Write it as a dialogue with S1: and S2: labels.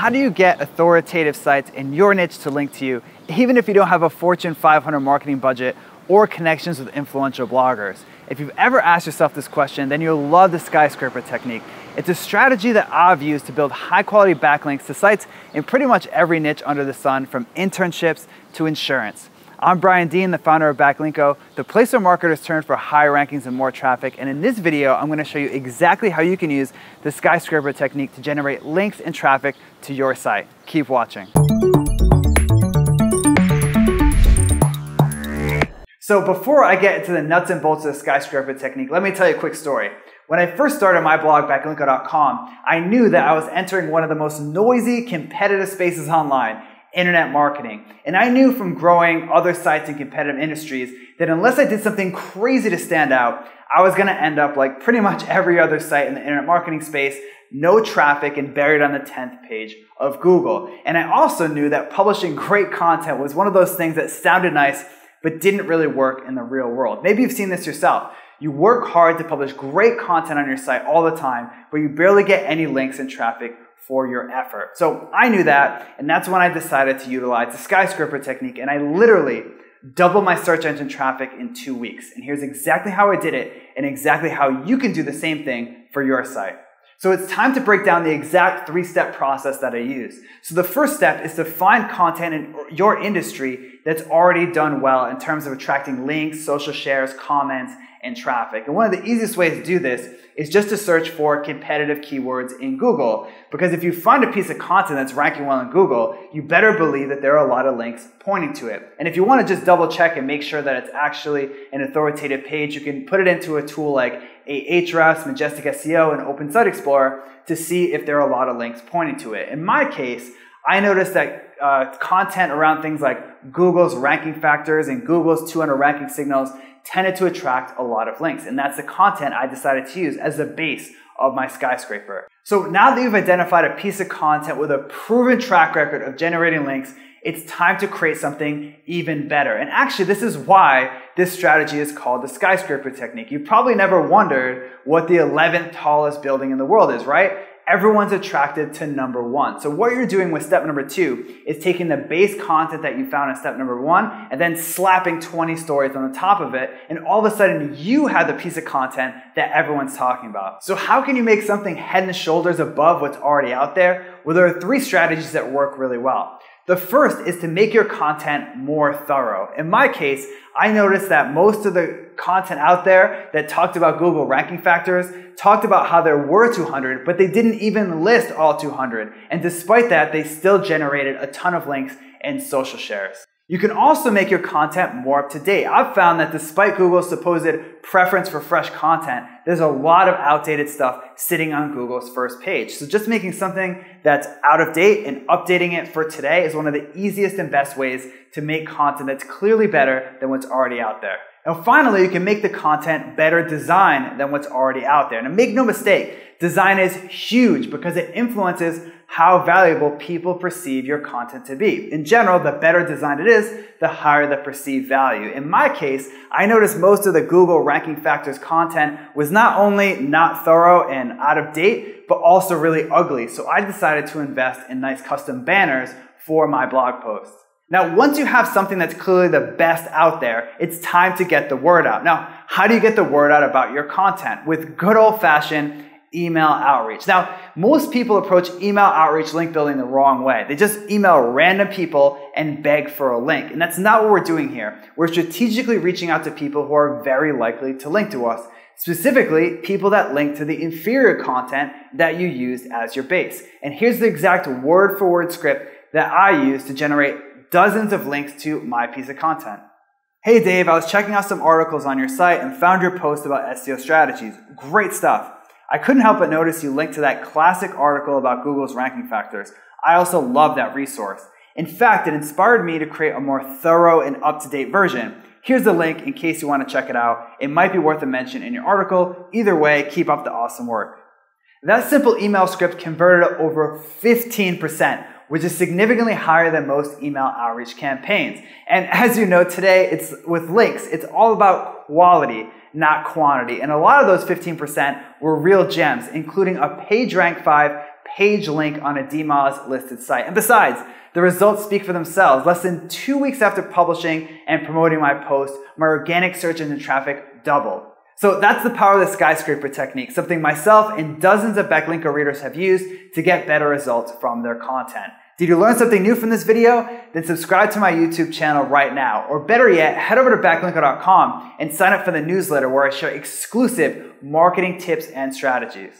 S1: how do you get authoritative sites in your niche to link to you, even if you don't have a Fortune 500 marketing budget or connections with influential bloggers? If you've ever asked yourself this question, then you'll love the Skyscraper Technique. It's a strategy that I've used to build high-quality backlinks to sites in pretty much every niche under the sun, from internships to insurance. I'm Brian Dean, the founder of Backlinko, the place where marketers turn for high rankings and more traffic. And in this video, I'm going to show you exactly how you can use the Skyscraper Technique to generate links and traffic to your site. Keep watching. So before I get into the nuts and bolts of the Skyscraper Technique, let me tell you a quick story. When I first started my blog, backlinko.com, I knew that I was entering one of the most noisy, competitive spaces online, internet marketing. And I knew from growing other sites in competitive industries that unless I did something crazy to stand out, I was going to end up like pretty much every other site in the internet marketing space, no traffic and buried on the 10th page of Google. And I also knew that publishing great content was one of those things that sounded nice but didn't really work in the real world. Maybe you've seen this yourself. You work hard to publish great content on your site all the time, but you barely get any links and traffic for your effort. So I knew that, and that's when I decided to utilize the Skyscraper Technique, and I literally doubled my search engine traffic in 2 weeks. And here's exactly how I did it, and exactly how you can do the same thing for your site. So it's time to break down the exact 3-step process that I use. So the first step is to find content in your industry that's already done well in terms of attracting links, social shares, comments, and traffic. And one of the easiest ways to do this is just to search for competitive keywords in Google. Because if you find a piece of content that's ranking well in Google, you better believe that there are a lot of links pointing to it. And if you want to just double check and make sure that it's actually an authoritative page, you can put it into a tool like Ahrefs, Majestic SEO, and Open Site Explorer to see if there are a lot of links pointing to it. In my case, I noticed that content around things like Google's ranking factors and Google's 200 ranking signals tended to attract a lot of links. And that's the content I decided to use as the base of my Skyscraper. So now that you've identified a piece of content with a proven track record of generating links, it's time to create something even better. And actually, this is why this strategy is called the Skyscraper Technique. You've probably never wondered what the 11th tallest building in the world is, right? Everyone's attracted to number 1. So what you're doing with step number 2 is taking the base content that you found in step number 1 and then slapping 20 stories on the top of it, and all of a sudden you have the piece of content that everyone's talking about. So how can you make something head and shoulders above what's already out there? Well, there are 3 strategies that work really well. The first is to make your content more thorough. In my case, I noticed that most of the content out there that talked about Google ranking factors talked about how there were 200, but they didn't even list all 200. And despite that, they still generated a ton of links and social shares. You can also make your content more up to date. I've found that despite Google's supposed preference for fresh content, there's a lot of outdated stuff sitting on Google's first page. So just making something that's out of date and updating it for today is one of the easiest and best ways to make content that's clearly better than what's already out there. Now finally, you can make the content better designed than what's already out there. Now make no mistake, design is huge because it influences how valuable people perceive your content to be. In general, the better designed it is, the higher the perceived value. In my case, I noticed most of the Google ranking factors content was not only not thorough and out of date, but also really ugly. So I decided to invest in nice custom banners for my blog posts. Now, once you have something that's clearly the best out there, it's time to get the word out. Now, how do you get the word out about your content? With good old-fashioned email outreach. Now, most people approach email outreach link building the wrong way. They just email random people and beg for a link. And that's not what we're doing here. We're strategically reaching out to people who are very likely to link to us. Specifically, people that link to the inferior content that you used as your base. And here's the exact word-for-word script that I use to generate dozens of links to my piece of content. Hey Dave, I was checking out some articles on your site and found your post about SEO strategies. Great stuff. I couldn't help but notice you linked to that classic article about Google's ranking factors. I also love that resource. In fact, it inspired me to create a more thorough and up-to-date version. Here's the link in case you want to check it out. It might be worth a mention in your article. Either way, keep up the awesome work. That simple email script converted at over 15%, which is significantly higher than most email outreach campaigns. And as you know, today, with links, it's all about quality, not quantity. And a lot of those 15% were real gems, including a PageRank 5 page link on a DMOZ listed site. And besides, the results speak for themselves. Less than 2 weeks after publishing and promoting my post, my organic search engine traffic doubled. So that's the power of the skyscraper technique, something myself and dozens of backlinko readers have used to get better results from their content. Did you learn something new from this video? Then subscribe to my YouTube channel right now. Or better yet, head over to backlinko.com and sign up for the newsletter where I share exclusive marketing tips and strategies.